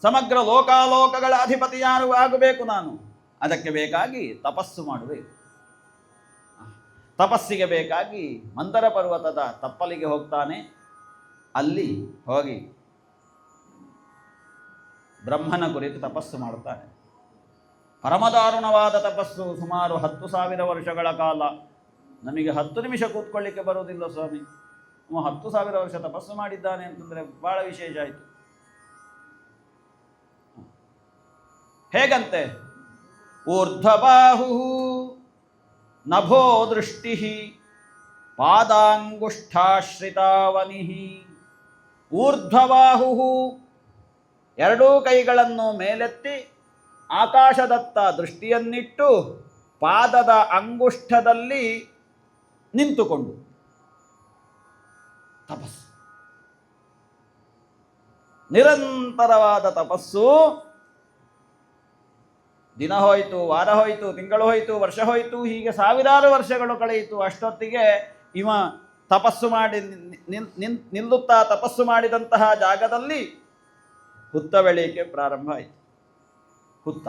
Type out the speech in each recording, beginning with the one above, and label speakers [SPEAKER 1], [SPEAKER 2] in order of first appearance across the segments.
[SPEAKER 1] ಸಮಗ್ರ ಲೋಕಾಲೋಕಗಳ ಅಧಿಪತಿ ಯಾರು ಆಗಬೇಕು ನಾನು, ಅದಕ್ಕೆ ಬೇಕಾಗಿ ತಪಸ್ಸು ಮಾಡಬೇಕು. ತಪಸ್ಸಿಗೆ ಬೇಕಾಗಿ ಮಂದರ ಪರ್ವತದ ತಪ್ಪಲಿಗೆ ಹೋಗ್ತಾನೆ. ಅಲ್ಲಿ ಹೋಗಿ ಬ್ರಹ್ಮನ ಕುರಿತು ತಪಸ್ಸು ಮಾಡುತ್ತಾನೆ. ಪರಮದಾರುಣವಾದ ತಪಸ್ಸು, ಸುಮಾರು 10,000 ವರ್ಷಗಳ ಕಾಲ. ನಮಗೆ 10 ನಿಮಿಷ ಕೂತ್ಕೊಳ್ಳಿಕ್ಕೆ ಬರುವುದಿಲ್ಲ ಸ್ವಾಮಿ. 10,000 ವರ್ಷ ತಪಸ್ಸು ಮಾಡಿದ್ದಾನೆ ಅಂತಂದರೆ ಬಹಳ ವಿಶೇಷ ಆಯಿತು. ಹೇಗಂತೆ? ಊರ್ಧ್ವಬಾಹು ನಭೋ ದೃಷ್ಟಿ ಪಾದಾಂಗುಷ್ಠಾಶ್ರಿತಾವನಿ. ಊರ್ಧ್ವಬಾಹು, ಎರಡೂ ಕೈಗಳನ್ನು ಮೇಲೆತ್ತಿ ಆಕಾಶದತ್ತ ದೃಷ್ಟಿಯನ್ನಿಟ್ಟು ಪಾದದ ಅಂಗುಷ್ಠದಲ್ಲಿ ನಿಂತುಕೊಂಡು ತಪಸ್ಸು, ನಿರಂತರವಾದ ತಪಸ್ಸು. ದಿನ ಹೋಯಿತು, ವಾರ ಹೋಯಿತು, ತಿಂಗಳು ಹೋಯಿತು, ವರ್ಷ ಹೋಯಿತು, ಹೀಗೆ 1000 ವರ್ಷಗಳು ಕಳೆಯಿತು. ಅಷ್ಟೊತ್ತಿಗೆ ಇವ ತಪಸ್ಸು ಮಾಡಿ ನಿಲ್ಲುತ್ತಾ ತಪಸ್ಸು ಮಾಡಿದಂತಹ ಜಾಗದಲ್ಲಿ ಹುತ್ತ ಬೆಳೆಯಕ್ಕೆ ಪ್ರಾರಂಭ ಆಯಿತು. ಹುತ್ತ.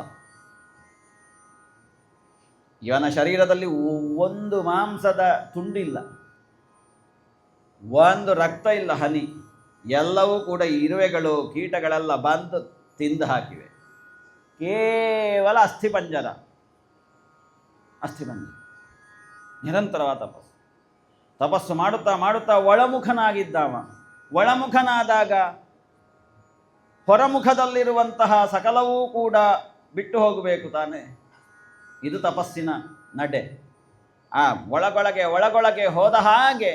[SPEAKER 1] ಇವನ ಶರೀರದಲ್ಲಿ ಒಂದು ಮಾಂಸದ ತುಂಡಿಲ್ಲ, ಒಂದು ರಕ್ತ ಇಲ್ಲ, ಹನಿ. ಎಲ್ಲವೂ ಕೂಡ ಇರುವೆಗಳು, ಕೀಟಗಳೆಲ್ಲ ಬಂದು ತಿಂದು ಹಾಕಿವೆ. ಕೇವಲ ಅಸ್ಥಿಪಂಜರ. ನಿರಂತರವಾದ ತಪಸ್ಸು ಮಾಡುತ್ತಾ ಮಾಡುತ್ತಾ ಒಳಮುಖನಾಗಿದ್ದಾವ. ಒಳಮುಖನಾದಾಗ ಹೊರಮುಖದಲ್ಲಿರುವಂತಹ ಸಕಲವೂ ಕೂಡ ಬಿಟ್ಟು ಹೋಗಬೇಕು ತಾನೆ. ಇದು ತಪಸ್ಸಿನ ನಡೆ. ಒಳಗೊಳಗೆ ಹೋದ ಹಾಗೆ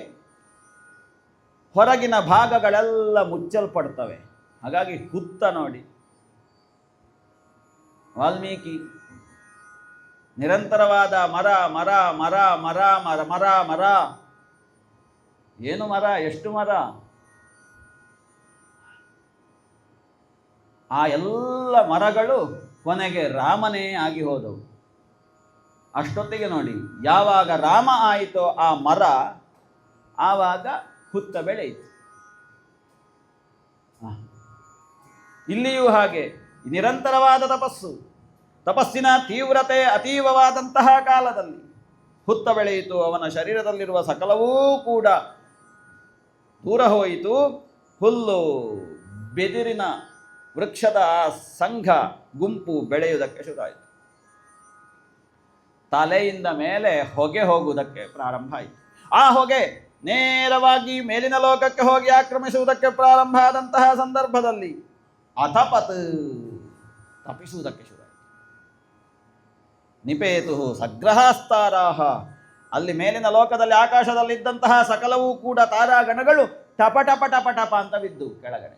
[SPEAKER 1] ಹೊರಗಿನ ಭಾಗಗಳೆಲ್ಲ ಮುಚ್ಚಲ್ಪಡ್ತವೆ. ಹಾಗಾಗಿ ಹುತ್ತ ನೋಡಿ, ವಾಲ್ಮೀಕಿ ನಿರಂತರವಾದ ಮರ ಮರ ಮರ ಮರ ಮರ ಮರ ಮರ. ಏನು ಮರ? ಎಷ್ಟು ಮರ? ಆ ಎಲ್ಲ ಮರಗಳು ಕೊನೆಗೆ ರಾಮನೇ ಆಗಿ ಹೋದವು. ಅಷ್ಟೊತ್ತಿಗೆ ನೋಡಿ, ಯಾವಾಗ ರಾಮ ಆಯಿತೋ ಆ ಮರ, ಆವಾಗ ಹುತ್ತ ಬೆಳೆಯಿತು. ಇಲ್ಲಿಯೂ ಹಾಗೆ ನಿರಂತರವಾದ ತಪಸ್ಸು, ತಪಸ್ಸಿನ ತೀವ್ರತೆ ಅತೀವವಾದಂತಹ ಕಾಲದಲ್ಲಿ ಹುತ್ತ ಬೆಳೆಯಿತು. ಅವನ ಶರೀರದಲ್ಲಿರುವ ಸಕಲವೂ ಕೂಡ ದೂರ ಹೋಯಿತು. ಹುಲ್ಲು, ಬೆದಿರಿನ ವೃಕ್ಷದ ಸಂಘ ಗುಂಪು ಬೆಳೆಯುವುದಕ್ಕೆ ಶುರುವಾಯಿತು. ತಲೆಯಿಂದ ಮೇಲೆ ಹೊಗೆ ಹೋಗುವುದಕ್ಕೆ ಪ್ರಾರಂಭ ಆಯಿತು. ಆ ಹೊಗೆ ನೇರವಾಗಿ ಮೇಲಿನ ಲೋಕಕ್ಕೆ ಹೋಗಿ ಆಕ್ರಮಿಸುವುದಕ್ಕೆ ಪ್ರಾರಂಭ ಆದಂತಹ ಸಂದರ್ಭದಲ್ಲಿ ಅಥಪತ್, ತಪಿಸುವುದಕ್ಕೆ ಶುರುವಾಯಿತು. ನಿಪೇತು ಸಗ್ರಹಾಸ್ತಾರಾಹ, ಅಲ್ಲಿ ಮೇಲಿನ ಲೋಕದಲ್ಲಿ ಆಕಾಶದಲ್ಲಿದ್ದಂತಹ ಸಕಲವೂ ಕೂಡ ತಾರಾಗಣಗಳು ಟಪ ಟಪ ಟಪ ಟಪ ಅಂತ ಬಿದ್ದು ಕೆಳಗಡೆ.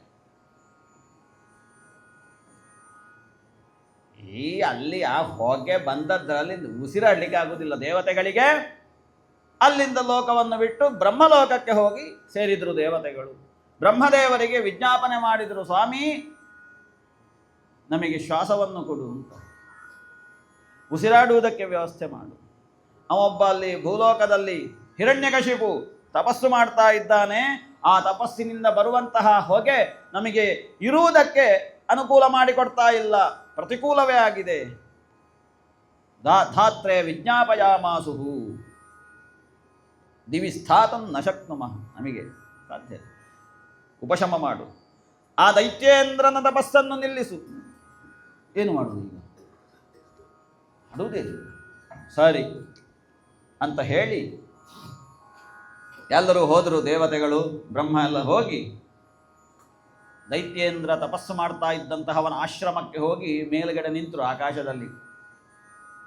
[SPEAKER 1] ಅಲ್ಲಿ ಆ ಹೊಗೆ ಬಂದದ್ರಲ್ಲಿ ಉಸಿರಾಡಲಿಕ್ಕೆ ಆಗುವುದಿಲ್ಲ ದೇವತೆಗಳಿಗೆ. ಅಲ್ಲಿಂದ ಲೋಕವನ್ನು ಬಿಟ್ಟು ಬ್ರಹ್ಮಲೋಕಕ್ಕೆ ಹೋಗಿ ಸೇರಿದ್ರು ದೇವತೆಗಳು. ಬ್ರಹ್ಮದೇವರಿಗೆ ವಿಜ್ಞಾಪನೆ ಮಾಡಿದರು, ಸ್ವಾಮಿ ನಮಗೆ ಶ್ವಾಸವನ್ನು ಕೊಡು ಅಂತ, ಉಸಿರಾಡುವುದಕ್ಕೆ ವ್ಯವಸ್ಥೆ ಮಾಡು. ಅವೊಬ್ಬ ಅಲ್ಲಿ ಭೂಲೋಕದಲ್ಲಿ ಹಿರಣ್ಯಕಶಿಪು ತಪಸ್ಸು ಮಾಡ್ತಾ ಇದ್ದಾನೆ. ಆ ತಪಸ್ಸಿನಿಂದ ಬರುವಂತಹ ಹೊಗೆ ನಮಗೆ ಇರುವುದಕ್ಕೆ ಅನುಕೂಲ ಮಾಡಿಕೊಡ್ತಾ ಇಲ್ಲ, ಪ್ರತಿಕೂಲವೇ ಆಗಿದೆ. ಧಾತ್ರೆ ವಿಜ್ಞಾಪಯಾಮಾಸು ದಿವಿ ಸ್ಥಾತಂ ನ ಶಕ್ನುಮಃ, ನಮಗೆ ಸಾಧ್ಯ, ಉಪಶಮ ಮಾಡು. ಆ ದೈತ್ಯೇಂದ್ರನ ತಪಸ್ಸನ್ನು ನಿಲ್ಲಿಸು. ಏನು ಮಾಡುವುದು ಈಗ? ಅಡುವುದೇ ಸರಿ ಅಂತ ಹೇಳಿ ಎಲ್ಲರೂ ಹೋದರು. ದೇವತೆಗಳು, ಬ್ರಹ್ಮ ಎಲ್ಲ ಹೋಗಿ ದೈತ್ಯೇಂದ್ರ ತಪಸ್ಸು ಮಾಡ್ತಾ ಇದ್ದಂತಹವನ ಆಶ್ರಮಕ್ಕೆ ಹೋಗಿ ಮೇಲುಗಡೆ ನಿಂತರು. ಆಕಾಶದಲ್ಲಿ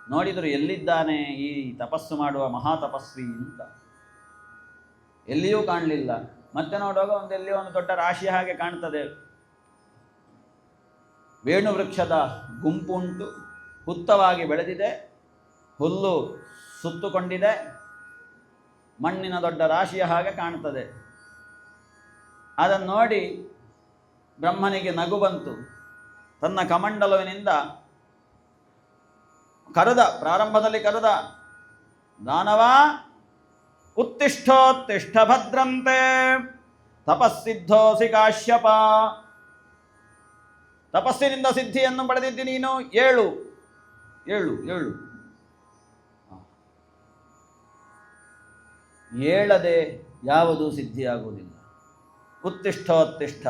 [SPEAKER 1] ನೋಡಿದರು, ಎಲ್ಲಿದ್ದಾನೆ ಈ ತಪಸ್ಸು ಮಾಡುವ ಮಹಾತಪಸ್ವಿ ಅಂತ. ಎಲ್ಲಿಯೂ ಕಾಣಲಿಲ್ಲ. ಮತ್ತೆ ನೋಡುವಾಗ ಎಲ್ಲಿಯೋ ಒಂದು ದೊಡ್ಡ ರಾಶಿ ಹಾಗೆ ಕಾಣ್ತದೆ. ವೇಣು ವೃಕ್ಷದ ಗುಂಪುಂಟು, ಹುತ್ತವಾಗಿ ಬೆಳೆದಿದೆ, ಹುಲ್ಲು ಸುತ್ತುಕೊಂಡಿದೆ, ಮಣ್ಣಿನ ದೊಡ್ಡ ರಾಶಿಯ ಹಾಗೆ ಕಾಣ್ತದೆ. ಅದನ್ನು ನೋಡಿ ಬ್ರಹ್ಮನಿಗೆ ನಗು ಬಂತು. ತನ್ನ ಕಮಂಡಲುವಿನಿಂದ ಪ್ರಾರಂಭದಲ್ಲಿ ಕರೆದ, ದಾನವ ಉತ್ತಿಷ್ಠೋತ್ತಿಷ್ಠ ಭದ್ರಂತೆ ತಪಸ್ಸಿದ್ಧೋಸಿ ಕಾಶ್ಯಪ. ತಪಸ್ಸಿನಿಂದ ಸಿದ್ಧಿಯನ್ನು ಪಡೆದಿದ್ದಿ ನೀನು. ಏಳು ಏಳು ಏಳು ಏಳದೆ ಯಾವುದೂ ಸಿದ್ಧಿಯಾಗುವುದಿಲ್ಲ. ಉತ್ತಿಷ್ಠೋತ್ತಿಷ್ಠ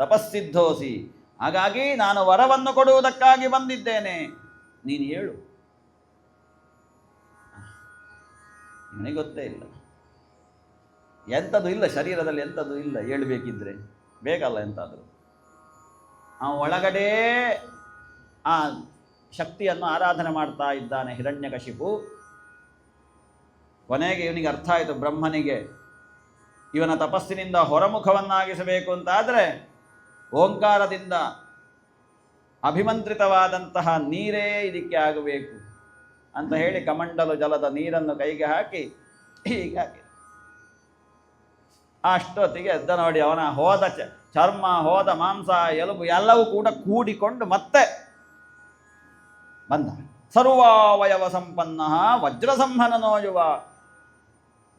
[SPEAKER 1] ತಪಸ್ಸಿದ್ಧೋಸಿ. ಹಾಗಾಗಿ ನಾನು ವರವನ್ನು ಕೊಡುವುದಕ್ಕಾಗಿ ಬಂದಿದ್ದೇನೆ, ನೀನು ಏಳು. ನನಗೆ ಗೊತ್ತೇ ಇಲ್ಲ, ಎಂಥದ್ದು ಇಲ್ಲ ಶರೀರದಲ್ಲಿ, ಎಂಥದ್ದು ಇಲ್ಲ ಹೇಳ್ಬೇಕಿದ್ರೆ ಬೇಕಲ್ಲ ಎಂತಾದರೂ. ಆ ಒಳಗಡೆ ಆ ಶಕ್ತಿಯನ್ನು ಆರಾಧನೆ ಮಾಡ್ತಾ ಇದ್ದಾನೆ ಹಿರಣ್ಯಕಶಿಪು. ಕೊನೆಗೆ ಇವನಿಗೆ ಅರ್ಥ ಆಯಿತು, ಬ್ರಹ್ಮನಿಗೆ ಇವನ ತಪಸ್ಸಿನಿಂದ ಹೊರಮುಖವನ್ನಾಗಿಸಬೇಕು ಅಂತಾದರೆ ಓಂಕಾರದಿಂದ ಅಭಿಮಂತ್ರಿತವಾದಂತಹ ನೀರೇ ಇದಕ್ಕೆ ಆಗಬೇಕು ಅಂತ ಹೇಳಿ ಕಮಂಡಲು ಜಲದ ನೀರನ್ನು ಕೈಗೆ ಹಾಕಿ ಹೀಗಾಗಿ ಅಷ್ಟೊತ್ತಿಗೆ ಎದ್ದ ನೋಡಿ. ಅವನ ಹೋದ ಚರ್ಮ, ಹೋದ ಮಾಂಸ, ಎಲುಬು ಎಲ್ಲವೂ ಕೂಡ ಕೂಡಿಕೊಂಡು ಮತ್ತೆ ಬಂದ. ಸರ್ವಾವಯವ ಸಂಪನ್ನ ವಜ್ರಸಂಹನನೋ ಯುವ.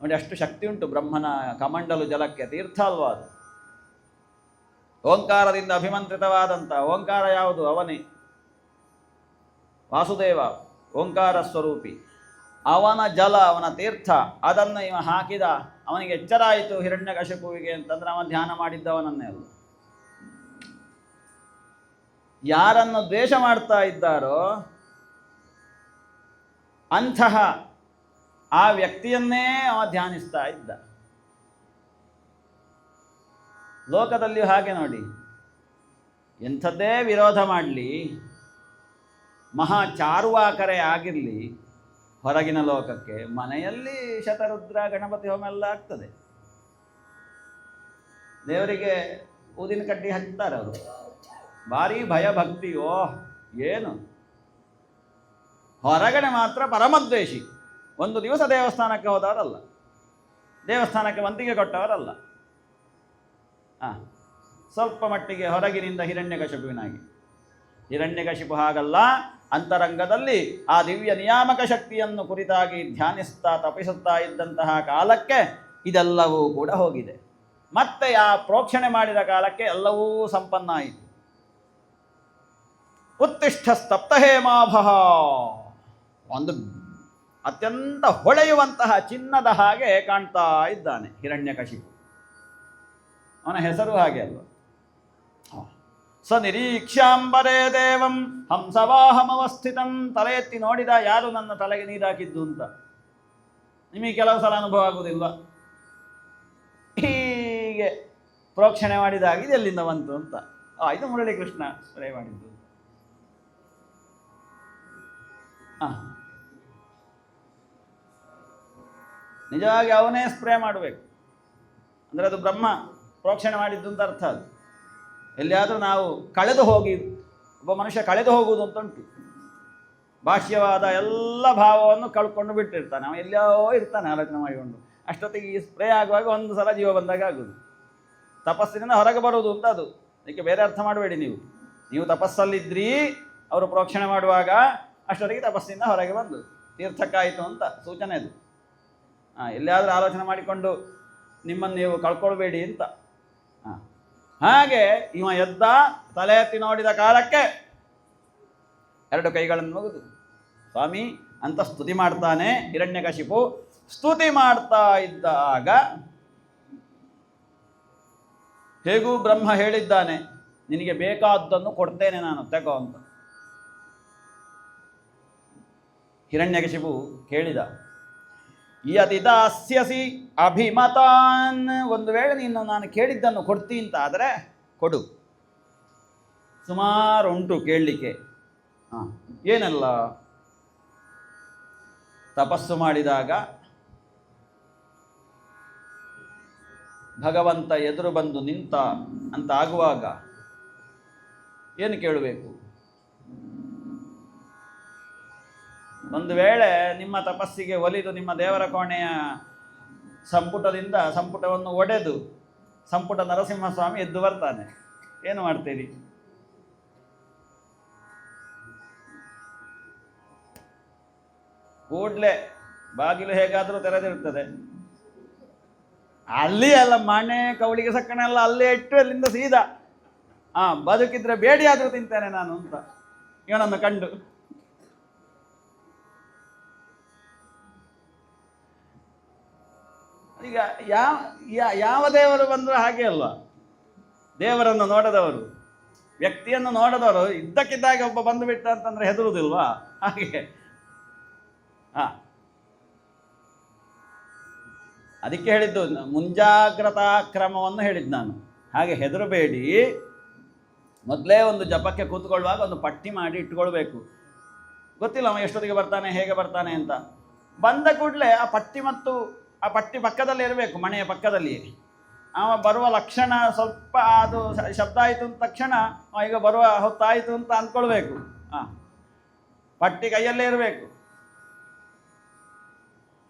[SPEAKER 1] ನೋಡಿ ಅಷ್ಟು ಶಕ್ತಿ ಉಂಟು ಬ್ರಹ್ಮನ ಕಮಂಡಲು ಜಲಕ್ಕೆ. ತೀರ್ಥ ಅಲ್ವಾ ಅದು. ಓಂಕಾರದಿಂದ ಅಭಿಮಂತ್ರಿತವಾದಂಥ ಓಂಕಾರ ಯಾವುದು? ಅವನೇ ವಾಸುದೇವ, ಓಂಕಾರ ಸ್ವರೂಪಿ. ಅವನ ಜಲ, ಅವನ ತೀರ್ಥ, ಅದನ್ನು ಇವ ಹಾಕಿದ. ಅವನಿಗೆ ಎಚ್ಚರ ಆಯಿತು ಹಿರಣ್ಯಕಶಿಪುವಿಗೆ ಅಂತಂದ್ರೆ ಅವನ ಧ್ಯಾನ ಮಾಡಿದ್ದವನನ್ನೇ ಅಲ್ಲ. ಯಾರನ್ನು ದ್ವೇಷ ಮಾಡ್ತಾ ಇದ್ದಾರೋ ಅಂತಹ ಆ ವ್ಯಕ್ತಿಯನ್ನೇ ಅವ ಧ್ಯಾನಿಸ್ತಾ ಇದ್ದ. ಲೋಕದಲ್ಲಿಯೂ ಹಾಗೆ ನೋಡಿ, ಎಂಥದ್ದೇ ವಿರೋಧ ಮಾಡಲಿ, ಮಹಾ ಚಾರುವಾಕರೆ ಆಗಿರಲಿ, ಹೊರಗಿನ ಲೋಕಕ್ಕೆ ಮನೆಯಲ್ಲಿ ಶತರುದ್ರ ಗಣಪತಿ ಹೋಮ ಎಲ್ಲ ಆಗ್ತದೆ. ದೇವರಿಗೆ ಊದಿನ ಕಡ್ಡಿ ಹಚ್ತಾರೆ ಅವರು, ಭಾರಿ ಭಯ ಭಕ್ತಿಯೋ ಏನು. ಹೊರಗಡೆ ಮಾತ್ರ ಪರಮದ್ವೇಷಿ. ಒಂದು ದಿವಸ ದೇವಸ್ಥಾನಕ್ಕೆ ಹೋದವರಲ್ಲ, ದೇವಸ್ಥಾನಕ್ಕೆ ವಂತಿಗೆ ಕೊಟ್ಟವರಲ್ಲ. ಸ್ವಲ್ಪ ಮಟ್ಟಿಗೆ ಹೊರಗಿನಿಂದ ಹಿರಣ್ಯಕಶಿಪುವಿನಾಗಿ. ಹಿರಣ್ಯಕಶಿಪು ಹಾಗಲ್ಲ, ಅಂತರಂಗದಲ್ಲಿ ಆ ದಿವ್ಯ ನಿಯಾಮಕ ಶಕ್ತಿಯನ್ನು ಕುರಿತಾಗಿ ಧ್ಯಾನಿಸ್ತಾ ತಪಿಸುತ್ತಾ ಇದ್ದಂತಹ ಕಾಲಕ್ಕೆ ಇದೆಲ್ಲವೂ ಕೂಡ ಹೋಗಿದೆ. ಮತ್ತೆ ಆ ಪ್ರೋಕ್ಷಣೆ ಮಾಡಿದ ಕಾಲಕ್ಕೆ ಎಲ್ಲವೂ ಸಂಪನ್ನ ಆಯಿತು. ಉತ್ತಿಷ್ಠ ಸ್ತಪ್ತ ಹೇಮಾಭಃ. ಒಂದು ಅತ್ಯಂತ ಹೊಳೆಯುವಂತಹ ಚಿನ್ನದ ಹಾಗೆ ಕಾಣ್ತಾ ಇದ್ದಾನೆ ಹಿರಣ್ಯಕಶಿಪು. ಅವನ ಹೆಸರು ಹಾಗೆ ಅಲ್ವ. ಸ ನಿರೀಕ್ಷಾಂಬರೇ ದೇವಂ ಹಂಸವಾಹಮವಸ್ಥಿತಂ. ತಲೆ ಎತ್ತಿ ನೋಡಿದ, ಯಾರು ನನ್ನ ತಲೆಗೆ ನೀರಾಕಿದ್ದು ಅಂತ. ನಿಮಗೆ ಕೆಲವು ಸಲ ಅನುಭವ ಆಗುವುದಿಲ್ಲ. ಹೀಗೆ ಪ್ರೋಕ್ಷಣೆ ಮಾಡಿದಾಗ ಇದು ಎಲ್ಲಿಂದ ಬಂತು ಅಂತ. ಇದು ಮುರಳಿ ಕೃಷ್ಣ ಸ್ಪ್ರೇ ಮಾಡಿದ್ದು. ನಿಜವಾಗಿ ಅವನೇ ಸ್ಪ್ರೇ ಮಾಡಬೇಕು. ಅಂದರೆ ಅದು ಬ್ರಹ್ಮ ಪ್ರೋಕ್ಷಣೆ ಮಾಡಿದ್ದು ಅಂತ ಅರ್ಥ. ಅದು ಎಲ್ಲಿಯಾದರೂ ನಾವು ಕಳೆದು ಹೋಗಿ, ಒಬ್ಬ ಮನುಷ್ಯ ಕಳೆದು ಹೋಗುವುದು ಅಂತ ಉಂಟು. ಬಾಹ್ಯವಾದ ಎಲ್ಲ ಭಾವವನ್ನು ಕಳ್ಕೊಂಡು ಬಿಟ್ಟಿರ್ತಾನೆ. ಅವನು ಎಲ್ಲೋ ಇರ್ತಾನೆ ಆಲೋಚನೆ ಮಾಡಿಕೊಂಡು. ಅಷ್ಟೊತ್ತಿಗೆ ಈ ಸ್ಪ್ರೇ ಆಗುವಾಗ ಒಂದು ಸಲ ಜೀವ ಬಂದಾಗ ಆಗೋದು. ತಪಸ್ಸಿನಿಂದ ಹೊರಗೆ ಬರುವುದು ಅಂತ ಅದು. ಅದಕ್ಕೆ ಬೇರೆ ಅರ್ಥ ಮಾಡಬೇಡಿ. ನೀವು ತಪಸ್ಸಲ್ಲಿದ್ರಿ, ಅವರು ಪ್ರೋಕ್ಷಣೆ ಮಾಡುವಾಗ ಅಷ್ಟೊತ್ತಿಗೆ ತಪಸ್ಸಿನಿಂದ ಹೊರಗೆ ಬಂದು ತೀರ್ಥಕ್ಕಾಯಿತು ಅಂತ ಸೂಚನೆ ಅದು. ಎಲ್ಲಿಯಾದರೂ ಆಲೋಚನೆ ಮಾಡಿಕೊಂಡು ನಿಮ್ಮನ್ನು ನೀವು ಕಳ್ಕೊಳ್ಬೇಡಿ ಅಂತ. ಹಾಗೆ ಇವ ಎದ್ದ, ತಲೆ ಎತ್ತಿ ನೋಡಿದ ಕಾಲಕ್ಕೆ ಎರಡು ಕೈಗಳನ್ನು ಮುಗಿದು ಸ್ವಾಮಿ ಅಂತ ಸ್ತುತಿ ಮಾಡ್ತಾನೆ ಹಿರಣ್ಯಕಶಿಪು. ಸ್ತುತಿ ಮಾಡ್ತಾ ಇದ್ದಾಗ ಹೇಗೂ ಬ್ರಹ್ಮ ಹೇಳಿದ್ದಾನೆ, ನಿನಗೆ ಬೇಕಾದ್ದನ್ನು ಕೊಡ್ತೇನೆ ನಾನು, ತೆಗೋ ಅಂತ. ಹಿರಣ್ಯಕಶಿಪು ಕೇಳಿದ, ಯದಿ ದಾಸ್ಯಸಿ ಅಭಿಮತಾನ್. ಒಂದು ವೇಳೆ ನೀನು ನಾನು ಕೇಳಿದ್ದನ್ನು ಕೊಡ್ತೀನಿ ಅಂತ ಆದರೆ ಕೊಡು. ಸುಮಾರು ಉಂಟು ಕೇಳಲಿಕ್ಕೆ. ಏನೆಲ್ಲ? ತಪಸ್ಸು ಮಾಡಿದಾಗ ಭಗವಂತ ಎದುರು ಬಂದು ನಿಂತ ಅಂತ ಆಗುವಾಗ ಏನು ಕೇಳಬೇಕು? ಒಂದು ವೇಳೆ ನಿಮ್ಮ ತಪಸ್ಸಿಗೆ ಒಲಿದು ನಿಮ್ಮ ದೇವರ ಕೋಣೆಯ ಸಂಪುಟದಿಂದ ಸಂಪುಟವನ್ನು ಒಡೆದು ಸಂಪುಟ ನರಸಿಂಹಸ್ವಾಮಿ ಎದ್ದು ಬರ್ತಾನೆ, ಏನು ಮಾಡ್ತೀರಿ? ಕೂಡಲೇ ಬಾಗಿಲು ಹೇಗಾದರೂ ತೆರೆದಿರ್ತದೆ. ಅಲ್ಲಿ ಎಲ್ಲ ಮನೆ ಕವಳಿಗೆ ಸಕ್ಕಣೆ ಎಲ್ಲ ಅಲ್ಲೇ ಇಟ್ಟು ಅಲ್ಲಿಂದ ಸೀದಾ ಬದುಕಿದ್ರೆ ಬೇಡಿ ಆದರೂ ತಿಂತೇನೆ ನಾನು ಅಂತ ಇವನನ್ನು ಕಂಡು. ಈಗ ಯಾವ ದೇವರು ಬಂದರೂ ಹಾಗೆ ಅಲ್ವಾ, ದೇವರನ್ನು ನೋಡದವರು, ವ್ಯಕ್ತಿಯನ್ನು ನೋಡದವರು ಇದ್ದಕ್ಕಿದ್ದಾಗೆ ಒಬ್ಬ ಬಂದು ಬಿಟ್ಟ ಅಂತಂದ್ರೆ ಹೆದರುವುದಿಲ್ವಾ? ಹಾಗೆ ಅದಕ್ಕೆ ಹೇಳಿದ್ದು ಮುಂಜಾಗ್ರತಾ ಕ್ರಮವನ್ನು ಹೇಳಿದ್ದು ನಾನು. ಹಾಗೆ ಹೆದರಬೇಡಿ, ಮೊದಲೇ ಒಂದು ಜಪಕ್ಕೆ ಕೂತ್ಕೊಳ್ಳುವಾಗ ಒಂದು ಪಟ್ಟಿ ಮಾಡಿ ಇಟ್ಕೊಳ್ಬೇಕು. ಗೊತ್ತಿಲ್ಲ ಅವ ಎಷ್ಟೊತ್ತಿಗೆ ಬರ್ತಾನೆ, ಹೇಗೆ ಬರ್ತಾನೆ ಅಂತ. ಬಂದ ಕೂಡಲೇ ಆ ಪಟ್ಟಿ ಪಕ್ಕದಲ್ಲಿ ಇರಬೇಕು, ಮನೆಯ ಪಕ್ಕದಲ್ಲಿ. ಅವ ಬರುವ ಲಕ್ಷಣ ಸ್ವಲ್ಪ ಅದು ಶಬ್ದ ಆಯಿತು ಅಂದ ತಕ್ಷಣ ಈಗ ಬರುವ ಹೊತ್ತಾಯಿತು ಅಂತ ಅಂದ್ಕೊಳ್ಬೇಕು. ಪಟ್ಟಿ ಕೈಯಲ್ಲೇ ಇರಬೇಕು.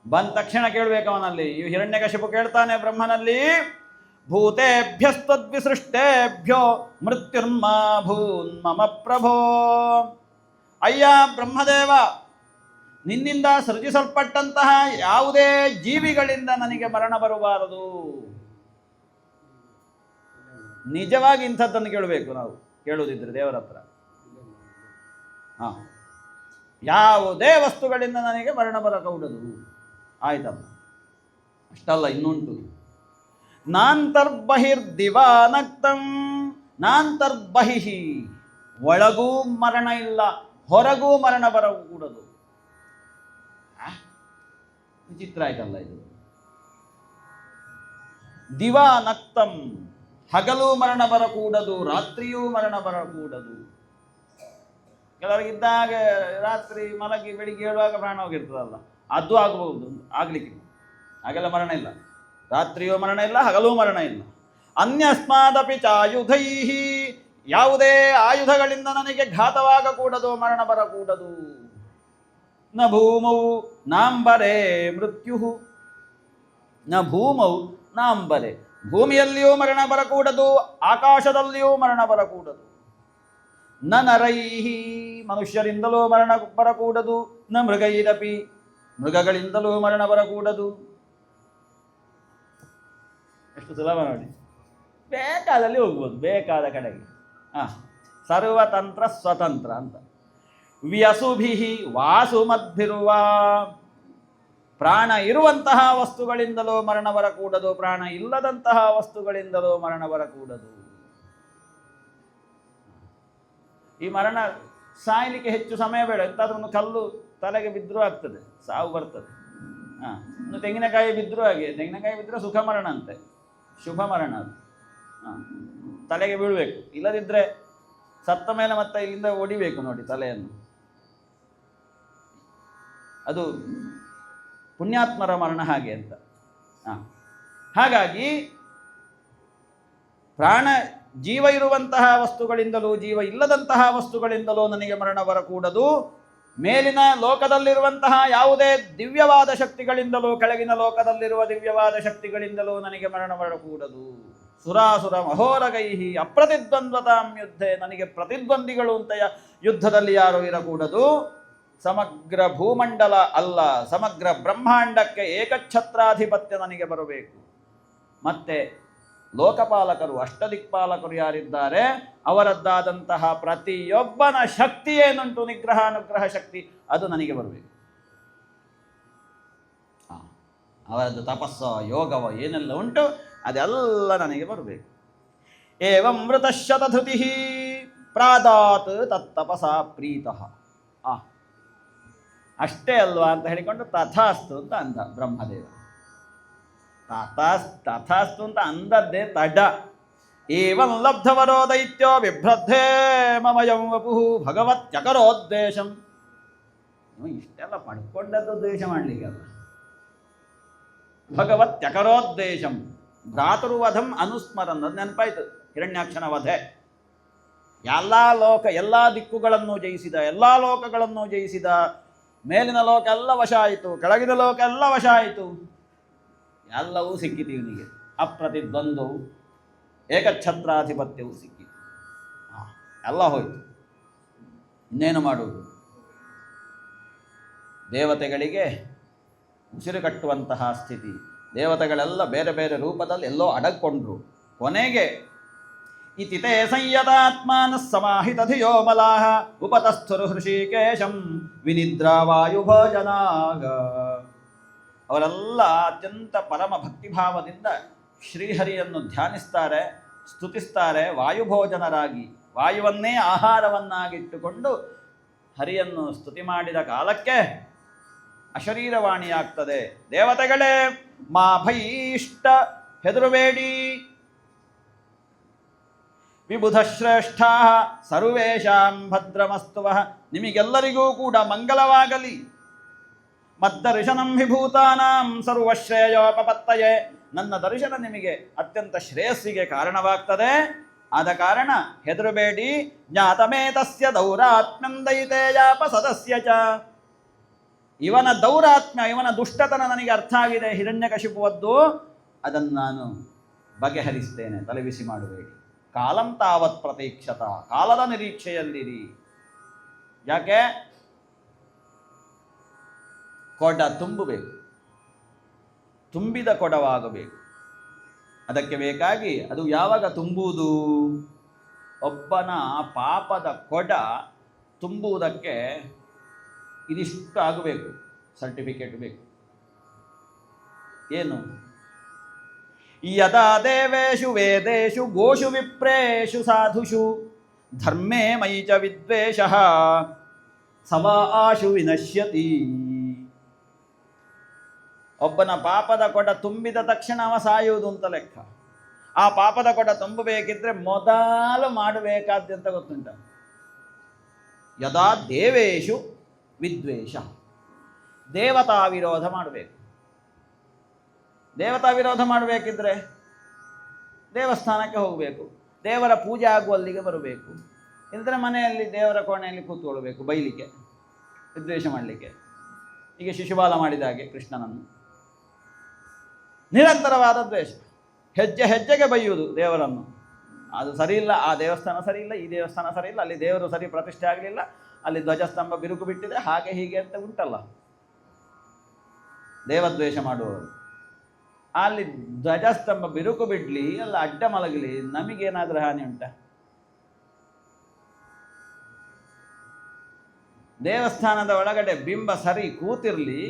[SPEAKER 1] ಬಂದ ತಕ್ಷಣ ಕೇಳಬೇಕು ಅವನಲ್ಲಿ. ಈ ಹಿರಣ್ಯಕಶಿಪು ಕೇಳ್ತಾನೆ ಬ್ರಹ್ಮನಲ್ಲಿ, ಭೂತೇಭ್ಯಸ್ತದ್ವಿಸೃಷ್ಟೇಭ್ಯೋ ಮೃತ್ಯುರ್ಮಾ ಭೂನ್ಮಮ ಪ್ರಭೋ. ಅಯ್ಯ ಬ್ರಹ್ಮದೇವ, ನಿನ್ನಿಂದ ಸೃಜಿಸಲ್ಪಟ್ಟಂತಹ ಯಾವುದೇ ಜೀವಿಗಳಿಂದ ನನಗೆ ಮರಣ ಬರಬಾರದು. ನಿಜವಾಗಿ ಇಂಥದ್ದನ್ನು ಕೇಳಬೇಕು ನಾವು, ಕೇಳುವುದಿದ್ರೆ ದೇವರ ಹತ್ರ. ಯಾವುದೇ ವಸ್ತುಗಳಿಂದ ನನಗೆ ಮರಣ ಬರಕೂಡದು. ಆಯ್ತಲ್ಲ, ಅಷ್ಟಲ್ಲ, ಇನ್ನುಂಟು. ನಾಂತರ್ಬಹಿರ್ದಿವಾನಕ್ತಂ, ನಾಂತರ್ಬಹಿಹಿ, ಒಳಗೂ ಮರಣ ಇಲ್ಲ, ಹೊರಗೂ ಮರಣ ಬರಕೂಡದು. ವಿಚಿತ್ರ ಆಯ್ತಲ್ಲ ಇದು. ದಿವಾನಕ್ತಂ, ಹಗಲು ಮರಣ ಬರಕೂಡದು, ರಾತ್ರಿಯೂ ಮರಣ ಬರಕೂಡದು. ಕೆಲವರಿಗಿದ್ದಾಗ ರಾತ್ರಿ ಮಲಗಿ ಬೆಳಿಗ್ಗೆ ಹೇಳುವಾಗ ಪ್ರಾಣ ಹೋಗಿರ್ತದಲ್ಲ, ಅದು ಆಗಬಹುದು, ಆಗ್ಲಿಕ್ಕಿಲ್ಲ. ಹಾಗೆಲ್ಲ ಮರಣ ಇಲ್ಲ, ರಾತ್ರಿಯೂ ಮರಣ ಇಲ್ಲ, ಹಗಲೂ ಮರಣ ಇಲ್ಲ. ಅನ್ಯಸ್ಮಾದಪಿ ಚಾಯುಧೈ, ಯಾವುದೇ ಆಯುಧಗಳಿಂದ ನನಗೆ ಘಾತವಾಗಕೂಡದು, ಮರಣ ಬರಕೂಡದು. ನ ಭೂಮೌ ನಾಂಬರೇ ಮೃತ್ಯು, ನ ಭೂಮೌ ನಾಂಬರೆ, ಭೂಮಿಯಲ್ಲಿಯೂ ಮರಣ ಬರಕೂಡದು, ಆಕಾಶದಲ್ಲಿಯೂ ಮರಣ ಬರಕೂಡದು. ನ ನರೈಹಿ, ಮನುಷ್ಯರಿಂದಲೂ ಮರಣ ಬರಕೂಡದು. ನ ಮೃಗೈರಪಿ, ಮೃಗಗಳಿಂದಲೂ ಮರಣ ಬರಕೂಡದು. ಎಷ್ಟು ಸುಲಭ ನೋಡಿ, ಬೇಕಾದಲ್ಲಿ ಹೋಗ್ಬೋದು, ಬೇಕಾದ ಕಡೆಗೆ. ಸರ್ವತಂತ್ರ ಸ್ವತಂತ್ರ ಅಂತ. ವ್ಯಸುಭಿ ವಾಸುಮದ್ಭಿರುವ, ಪ್ರಾಣ ಇರುವಂತಹ ವಸ್ತುಗಳಿಂದಲೂ ಮರಣ ಬರಕೂಡದು, ಪ್ರಾಣ ಇಲ್ಲದಂತಹ ವಸ್ತುಗಳಿಂದಲೂ ಮರಣ ಬರಕೂಡದು. ಈ ಮರಣ ಸಾಯಲಿಕ್ಕೆ ಹೆಚ್ಚು ಸಮಯ ಬೇಡ. ಎಂತಾದ್ರೂ ಒಂದು ಕಲ್ಲು ತಲೆಗೆ ಬಿದ್ದರೂ ಆಗ್ತದೆ, ಸಾವು ಬರ್ತದೆ. ಒಂದು ತೆಂಗಿನಕಾಯಿ ಬಿದ್ದರೂ ಹಾಗೆ, ತೆಂಗಿನಕಾಯಿ ಬಿದ್ದರೆ ಸುಖ ಮರಣ ಅಂತೆ, ಶುಭ ಮರಣ ಅದು. ತಲೆಗೆ ಬೀಳಬೇಕು, ಇಲ್ಲದಿದ್ದರೆ ಸತ್ತ ಮೇಲೆ ಮತ್ತೆ ಇಲ್ಲಿಂದ ಒಡಿಬೇಕು ನೋಡಿ ತಲೆಯನ್ನು. ಅದು ಪುಣ್ಯಾತ್ಮರ ಮರಣ ಹಾಗೆ ಅಂತ. ಹಾಗಾಗಿ ಪ್ರಾಣ ಜೀವ ಇರುವಂತಹ ವಸ್ತುಗಳಿಂದಲೂ ಜೀವ ಇಲ್ಲದಂತಹ ವಸ್ತುಗಳಿಂದಲೂ ನನಗೆ ಮರಣ ಬರಕೂಡದು. ಮೇಲಿನ ಲೋಕದಲ್ಲಿರುವಂತಹ ಯಾವುದೇ ದಿವ್ಯವಾದ ಶಕ್ತಿಗಳಿಂದಲೂ ಕೆಳಗಿನ ಲೋಕದಲ್ಲಿರುವ ದಿವ್ಯವಾದ ಶಕ್ತಿಗಳಿಂದಲೂ ನನಗೆ ಮರಣ ಬರಕೂಡದು. ಸುರಾಸುರ ಮಹೋರಗೈಹಿ ಅಪ್ರತಿದ್ವಂದ್ವತಾಂ ಯುದ್ಧೆ, ನನಗೆ ಪ್ರತಿದ್ವಂದಿಗಳು ಅಂತ ಯುದ್ಧದಲ್ಲಿ ಯಾರೂ ಇರಕೂಡದು. ಸಮಗ್ರ ಭೂಮಂಡಲ ಅಲ್ಲ, ಸಮಗ್ರ ಬ್ರಹ್ಮಾಂಡಕ್ಕೆ ಏಕಛತ್ರಾಧಿಪತ್ಯ ನನಗೆ ಬರಬೇಕು. ಮತ್ತೆ ಲೋಕಪಾಲಕರು, ಅಷ್ಟದಿಕ್ಪಾಲಕರು ಯಾರಿದ್ದಾರೆ ಅವರದ್ದಾದಂತಹ ಪ್ರತಿಯೊಬ್ಬನ ಶಕ್ತಿ ಏನುಂಟು, ನಿಗ್ರಹ ಅನುಗ್ರಹ ಶಕ್ತಿ, ಅದು ನನಗೆ ಬರಬೇಕು. ಅವರದ್ದು ತಪಸ್ಸೋ ಯೋಗವೋ ಏನೆಲ್ಲ ಉಂಟು ಅದೆಲ್ಲ ನನಗೆ ಬರಬೇಕು. ಏವಂ ಮೃತಶತಧೃತಿ ಪ್ರಾದಾತ್ ತತ್ತಪಸ ಪ್ರೀತಃ. ಅಷ್ಟೇ ಅಲ್ವಾ ಅಂತ ಹೇಳಿಕೊಂಡು ತಥಾಸ್ತು ಅಂತ ಅಂದ ಬ್ರಹ್ಮದೇವ. ತಥಾಸ್ತು ಅಂತ ಅಂದದ್ದೇ ತಡ. ಏವಂ ಲಬ್ಧವರೋ ದೈತ್ಯೋ ಬಿಭ್ರದ್ಧೇ ಮಮಯಂ ವಪುಃ ಭಗವತ್ಯಕರೋದ್ದೇಶಂ. ಇಷ್ಟೆಲ್ಲ ಪಡ್ಕೊಂಡದ್ದು ದ್ವೇಷ ಮಾಡಲಿಕ್ಕೆ ಅಲ್ಲ. ಭಗವತ್ಯಕರೋದ್ದೇಶಂ ಭ್ರಾತೃವಧಂ ಅನುಸ್ಮರನ್, ಅದು ನೆನಪಾಯ್ತು. ಹಿರಣ್ಯಾಕ್ಷನ ವಧೆ, ಎಲ್ಲ ದಿಕ್ಕುಗಳನ್ನು ಜಯಿಸಿದ, ಎಲ್ಲ ಲೋಕಗಳನ್ನು ಜಯಿಸಿದ. ಮೇಲಿನ ಲೋಕ ಎಲ್ಲ ವಶ ಆಯಿತು, ಕೆಳಗಿನ ಲೋಕ ಎಲ್ಲ ವಶ ಆಯಿತು, ಎಲ್ಲವೂ ಸಿಕ್ಕಿತು ಇವನಿಗೆ. ಅಪ್ರತಿದ್ವಂದ್ವವು, ಏಕಛತ್ರಾಧಿಪತ್ಯವೂ ಸಿಕ್ಕಿತು. ಎಲ್ಲ ಹೋಯಿತು. ಇನ್ನೇನು ಮಾಡುವುದು? ದೇವತೆಗಳಿಗೆ ಉಸಿರು ಕಟ್ಟುವಂತಹ ಸ್ಥಿತಿ. ದೇವತೆಗಳೆಲ್ಲ ಬೇರೆ ಬೇರೆ ರೂಪದಲ್ಲಿ ಎಲ್ಲೋ ಅಡಗಿಕೊಂಡ್ರು. ಕೊನೆಗೆ ಇತಿ ತೇ ಸಂಯತಾತ್ಮಾನಃ ಸಮಾಹಿತಧಿಯೋ ಮಲಾಹ ಉಪತಸ್ಥುರು ಹೃಷಿಕೇಶಂ ವಿನಿದ್ರಾ ವಾಯುಭೋಜನಾಗ. ಅವರೆಲ್ಲ ಅತ್ಯಂತ ಪರಮ ಭಕ್ತಿಭಾವದಿಂದ ಶ್ರೀಹರಿಯನ್ನು ಧ್ಯಾನಿಸ್ತಾರೆ, ಸ್ತುತಿಸ್ತಾರೆ. ವಾಯುಭೋಜನರಾಗಿ ವಾಯುವನ್ನೇ ಆಹಾರವನ್ನಾಗಿಟ್ಟುಕೊಂಡು ಹರಿಯನ್ನು ಸ್ತುತಿ ಮಾಡಿದ ಕಾಲಕ್ಕೆ ಅಶರೀರವಾಣಿಯಾಗ್ತದೆ. ದೇವತೆಗಳೇ ಮಾ ಭೈಷ್ಟ, ಹೆದರುಬೇಡಿ. ವಿಬುಧ ಶ್ರೇಷ್ಠ ಸರ್ವೇಷಾಂ ಭದ್ರಮಸ್ತುವಃ, ನಿಮಗೆಲ್ಲರಿಗೂ ಕೂಡ ಮಂಗಲವಾಗಲಿ. ಮದ್ದರ್ಶನಂ ವಿಭೂತಾನಾಂ ಸರ್ವಶ್ರೇಯೋಪಪತ್ತಯೇ, ನನ್ನ ದರ್ಶನ ನಿಮಗೆ ಅತ್ಯಂತ ಶ್ರೇಯಸ್ಸಿಗೆ ಕಾರಣವಾಗ್ತದೆ. ಆದ ಕಾರಣ ಹೆದರಬೇಡಿ. ಜ್ಞಾತಮೇತಸ್ಯ ದೌರಾತ್ಮ್ಯಂ ದೈತೇಯಾಪ ಸದಸ್ಯ ಚ, ಇವನ ದೌರಾತ್ಮ್ಯ, ಇವನ ದುಷ್ಟತನ ನನಗೆ ಅರ್ಥ ಆಗಿದೆ, ಹಿರಣ್ಯಕಶಿಪುವದ್ದು. ಅದನ್ನು ನಾನು ಬಗೆಹರಿಸ್ತೇನೆ, ತಲೆಬಿಸಿ ಮಾಡಬೇಡಿ. ಕಾಲಂ ತಾವತ್ ಪ್ರತೀಕ್ಷತ, ಕಾಲದ ನಿರೀಕ್ಷೆಯಲ್ಲಿರಿ. ಯಾಕೆ? ಕೊಡ ತುಂಬಬೇಕು, ತುಂಬಿದ ಕೊಡವಾಗಬೇಕು. ಅದಕ್ಕೆ ಬೇಕಾಗಿ ಅದು ಯಾವಾಗ ತುಂಬುವುದು? ಒಬ್ಬನ ಪಾಪದ ಕೊಡ ತುಂಬುವುದಕ್ಕೆ ಇದಿಷ್ಟು ಆಗಬೇಕು, ಸರ್ಟಿಫಿಕೇಟ್ ಬೇಕು. ಏನು? ಯದಾ ದೇವೇಶು ವೇದೇಶು ಗೋಷು ವಿಪ್ರೇಷು ಸಾಧುಷು ಧರ್ಮೇ ಮಯಿ ಚ ವಿದ್ವೇಷಃ ಸವಾ ಆಶು ವಿನಶ್ಯತಿ. ಒಬ್ಬನ ಪಾಪದ ಕೊಡ ತುಂಬಿದ ತಕ್ಷಣ ಅವ ಸಾಯುವುದು ಅಂತ ಲೆಕ್ಕ. ಆ ಪಾಪದ ಕೊಡ ತುಂಬಬೇಕಿದ್ರೆ ಮೊದಲು ಮಾಡಬೇಕಾದ್ದಂತ ಗೊತ್ತುಂಟ? ಯದಾ ದೇವೇಶು ವಿದ್ವೇಷ, ದೇವತಾ ವಿರೋಧ ಮಾಡಬೇಕು. ದೇವತಾ ವಿರೋಧ ಮಾಡಬೇಕಿದ್ರೆ ದೇವಸ್ಥಾನಕ್ಕೆ ಹೋಗಬೇಕು, ದೇವರ ಪೂಜೆ ಆಗುವಲ್ಲಿಗೆ ಬರಬೇಕು. ಇಲ್ಲದ್ರೆ ಮನೆಯಲ್ಲಿ ದೇವರ ಕೋಣೆಯಲ್ಲಿ ಕೂತ್ಕೊಳ್ಬೇಕು, ಬೈಲಿಕ್ಕೆ, ವಿದ್ವೇಷ ಮಾಡಲಿಕ್ಕೆ. ಈಗ ಶಿಶುಪಾಲ ಮಾಡಿದ ಹಾಗೆ ಕೃಷ್ಣನನ್ನು ನಿರಂತರವಾದ ದ್ವೇಷ, ಹೆಜ್ಜೆ ಹೆಜ್ಜೆಗೆ ಬೈಯುವುದು ದೇವರನ್ನು. ಅದು ಸರಿ ಇಲ್ಲ, ಆ ದೇವಸ್ಥಾನ ಸರಿ ಇಲ್ಲ, ಈ ದೇವಸ್ಥಾನ ಸರಿ ಇಲ್ಲ, ಅಲ್ಲಿ ದೇವರು ಸರಿ ಪ್ರತಿಷ್ಠೆ ಆಗಲಿಲ್ಲ, ಅಲ್ಲಿ ಧ್ವಜಸ್ತಂಭ ಬಿರುಕು ಬಿಟ್ಟಿದೆ, ಹಾಗೆ ಹೀಗೆ ಅಂತ ಉಂಟಲ್ಲ ದೇವದ್ವೇಷ ಮಾಡುವವರು. ಅಲ್ಲಿ ಧ್ವಜಸ್ತಂಭ ಬಿರುಕು ಬಿಡಲಿ, ಅಲ್ಲ ಅಡ್ಡ ಮಲಗಲಿ, ನಮಗೇನಾದರೂ ಹಾನಿ ಉಂಟ? ದೇವಸ್ಥಾನದ ಒಳಗಡೆ ಬಿಂಬ ಸರಿ ಕೂತಿರಲಿ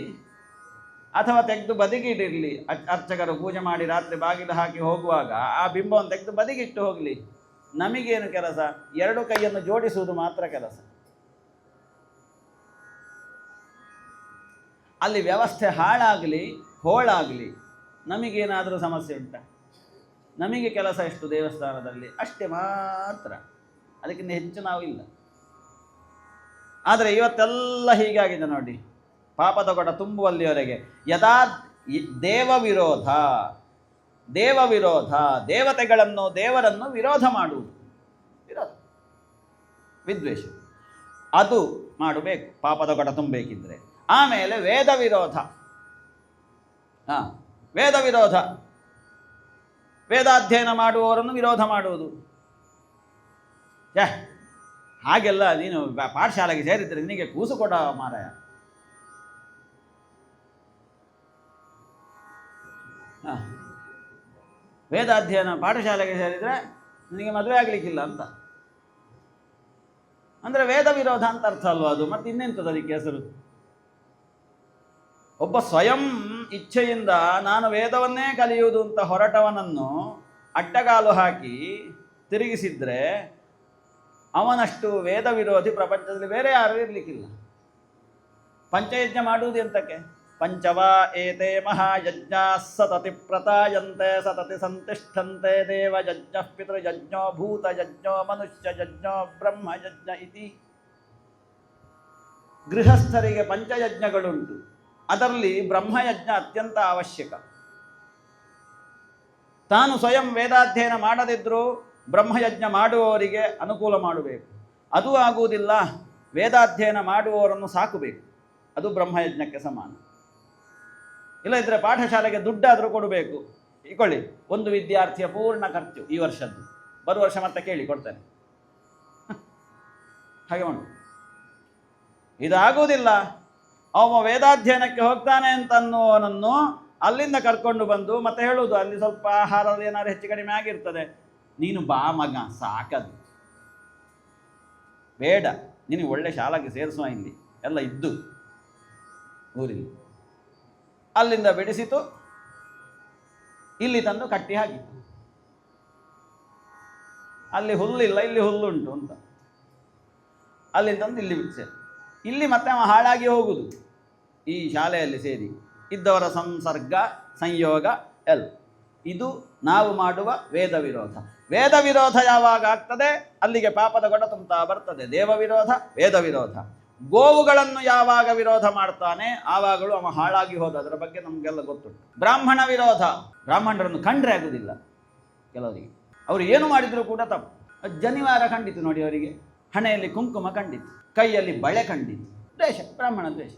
[SPEAKER 1] ಅಥವಾ ತೆಗೆದು ಬದಿಗಿಟ್ಟಿರಲಿ, ಅರ್ಚಕರು ಪೂಜೆ ಮಾಡಿ ರಾತ್ರಿ ಬಾಗಿಲು ಹಾಕಿ ಹೋಗುವಾಗ ಆ ಬಿಂಬವನ್ನು ತೆಗೆದು ಬದಿಗಿಟ್ಟು ಹೋಗಲಿ, ನಮಗೇನು ಕೆಲಸ? ಎರಡು ಕೈಯನ್ನು ಜೋಡಿಸುವುದು ಮಾತ್ರ ಕೆಲಸ. ಅಲ್ಲಿ ವ್ಯವಸ್ಥೆ ಹಾಳಾಗಲಿ ಹೋಳಾಗಲಿ ನಮಗೇನಾದರೂ ಸಮಸ್ಯೆ ಉಂಟ? ನಮಗೆ ಕೆಲಸ ಎಷ್ಟು ದೇವಸ್ಥಾನದಲ್ಲಿ? ಅಷ್ಟೇ ಮಾತ್ರ, ಅದಕ್ಕಿಂತ ಹೆಚ್ಚು ನಾವು ಇಲ್ಲ. ಆದರೆ ಇವತ್ತೆಲ್ಲ ಹೀಗಾಗಿದೆ ನೋಡಿ, ಪಾಪದ ಕೊಡ ತುಂಬುವಲ್ಲಿವರೆಗೆ. ಯದಾ ದೇವ ವಿರೋಧ, ದೇವ ವಿರೋಧ, ದೇವತೆಗಳನ್ನು ದೇವರನ್ನು ವಿರೋಧ ಮಾಡುವುದು, ವಿರೋಧ ವಿದ್ವೇಷ, ಅದು ಮಾಡಬೇಕು ಪಾಪದ ಕೊಡ ತುಂಬಬೇಕಿದ್ರೆ. ಆಮೇಲೆ ವೇದ ವಿರೋಧ. ವೇದ ವಿರೋಧ, ವೇದಾಧ್ಯಯನ ಮಾಡುವವರನ್ನು ವಿರೋಧ ಮಾಡುವುದು. ಹಾಗೆಲ್ಲ ನೀನು ಪಾಠಶಾಲೆಗೆ ಸೇರಿದ್ರೆ ನಿನಗೆ ಕೂಸು ಕೊಡ ಮಾರಾಯ. ವೇದಾಧ್ಯಯನ ಪಾಠಶಾಲೆಗೆ ಸೇರಿದರೆ ನಿನಗೆ ಮದುವೆ ಆಗಲಿಕ್ಕಿಲ್ಲ ಅಂತ ಅಂದರೆ ವೇದ ವಿರೋಧ ಅಂತ ಅರ್ಥ ಅಲ್ವಾ ಅದು? ಮತ್ತೆ ಇನ್ನೆಂಥದ್ದು ಅದಕ್ಕೆ ಹೆಸರು? ಒಬ್ಬ ಸ್ವಯಂ ಇಚ್ಛೆಯಿಂದ ನಾನು ವೇದವನ್ನೇ ಕಲಿಯುವುದು ಅಂತ ಹೊರಟವನನ್ನು ಅಡ್ಡಗಾಲು ಹಾಕಿ ತಿರುಗಿಸಿದ್ರೆ ಅವನಷ್ಟು ವೇದ ವಿರೋಧಿ ಪ್ರಪಂಚದಲ್ಲಿ ಬೇರೆ ಯಾರೂ ಇರಲಿಕ್ಕಿಲ್ಲ. ಪಂಚಯಜ್ಞ ಮಾಡುವುದು ಎಂತಕ್ಕೆ? ಪಂಚವಾ ಏತೆ ಮಹಾಯಜ್ಞ ಸತತಿ ಪ್ರತಾಯಂತೆ ಸತತಿ ಸಂತಿಷ್ಠಂತೆ ದೇವಯಜ್ಞ ಪಿತೃಯಜ್ಞೋ ಭೂತಯಜ್ಞೋ ಮನುಷ್ಯಯಜ್ಞೋ ಬ್ರಹ್ಮಯಜ್ಞ ಇತಿ. ಗೃಹಸ್ಥರಿಗೆ ಪಂಚಯಜ್ಞಗಳುಂಟು, ಅದರಲ್ಲಿ ಬ್ರಹ್ಮಯಜ್ಞ ಅತ್ಯಂತ ಅವಶ್ಯಕ. ತಾನು ಸ್ವಯಂ ವೇದಾಧ್ಯಯನ ಮಾಡದಿದ್ದರೂ ಬ್ರಹ್ಮಯಜ್ಞ ಮಾಡುವವರಿಗೆ ಅನುಕೂಲ ಮಾಡಬೇಕು. ಅದು ಆಗುವುದಿಲ್ಲ, ವೇದಾಧ್ಯಯನ ಮಾಡುವವರನ್ನು ಸಾಕಬೇಕು, ಅದು ಬ್ರಹ್ಮಯಜ್ಞಕ್ಕೆ ಸಮಾನ. ಇಲ್ಲದಿದ್ದರೆ ಪಾಠಶಾಲೆಗೆ ದುಡ್ಡಾದರೂ ಕೊಡಬೇಕು. ಇಕೊಳ್ಳಿ, ಒಂದು ವಿದ್ಯಾರ್ಥಿಯ ಪೂರ್ಣ ಖರ್ಚು ಈ ವರ್ಷದ್ದು, ಬರುವ ವರ್ಷ ಮತ್ತೆ ಕೇಳಿ ಕೊಡ್ತೇನೆ, ಹಾಗೆ ಮಾಡು. ಇದಾಗುವುದಿಲ್ಲ. ಅವ ವೇದಾಧ್ಯಯನಕ್ಕೆ ಹೋಗ್ತಾನೆ ಅಂತ ಅನ್ನುವನನ್ನು ಅಲ್ಲಿಂದ ಕರ್ಕೊಂಡು ಬಂದು ಮತ್ತೆ ಹೇಳುವುದು ಅಲ್ಲಿ ಸ್ವಲ್ಪ ಆಹಾರದ ಏನಾದ್ರು ಹೆಚ್ಚು ಕಡಿಮೆ ಆಗಿರ್ತದೆ, ನೀನು ಬಾ ಮಗ ಸಾಕದು, ಬೇಡ ನಿನಗೆ ಒಳ್ಳೆ ಶಾಲೆಗೆ ಸೇರಿಸುವ ಇಲ್ಲಿ ಎಲ್ಲ ಇದ್ದು ಊರಿಗೆ. ಅಲ್ಲಿಂದ ಬಿಡಿಸಿತು, ಇಲ್ಲಿ ತಂದು ಕಟ್ಟಿ ಹಾಕಿತು. ಅಲ್ಲಿ ಹುಲ್ಲಿಲ್ಲ, ಇಲ್ಲಿ ಹುಲ್ಲುಂಟು ಅಂತ ಅಲ್ಲಿಂದ ತಂದು ಇಲ್ಲಿ ಬಿಡಿಸೇರು. ಇಲ್ಲಿ ಮತ್ತೆ ಅವ ಹಾಳಾಗಿ ಹೋಗುದು ಈ ಶಾಲೆಯಲ್ಲಿ ಸೇರಿ ಇದ್ದವರ ಸಂಸರ್ಗ ಸಂಯೋಗ ಎಲ್. ಇದು ನಾವು ಮಾಡುವ ವೇದ ವಿರೋಧ. ವೇದ ವಿರೋಧ ಯಾವಾಗ ಆಗ್ತದೆ ಅಲ್ಲಿಗೆ ಪಾಪದ ಗೊಡ ತುಂಬ್ತಾ ಬರ್ತದೆ. ದೇವ ವಿರೋಧ, ವೇದ ವಿರೋಧ. ಗೋವುಗಳನ್ನು ಯಾವಾಗ ವಿರೋಧ ಮಾಡ್ತಾನೆ ಆವಾಗಲೂ ಅವ ಹಾಳಾಗಿ ಹೋದ. ಅದರ ಬಗ್ಗೆ ನಮಗೆಲ್ಲ ಗೊತ್ತುಂಟು. ಬ್ರಾಹ್ಮಣ ವಿರೋಧ, ಬ್ರಾಹ್ಮಣರನ್ನು ಕಂಡ್ರೆ ಆಗುವುದಿಲ್ಲ ಕೆಲವರಿಗೆ. ಅವರು ಏನು ಮಾಡಿದರೂ ಕೂಡ ತಪ್ಪು. ಜನಿವಾರ ಖಂಡಿತು ನೋಡಿ, ಅವರಿಗೆ ಹಣೆಯಲ್ಲಿ ಕುಂಕುಮ ಖಂಡಿತು, ಕೈಯಲ್ಲಿ ಬಳೆ ಖಂಡಿತು. ದ್ವೇಷ, ಬ್ರಾಹ್ಮಣ ದ್ವೇಷ.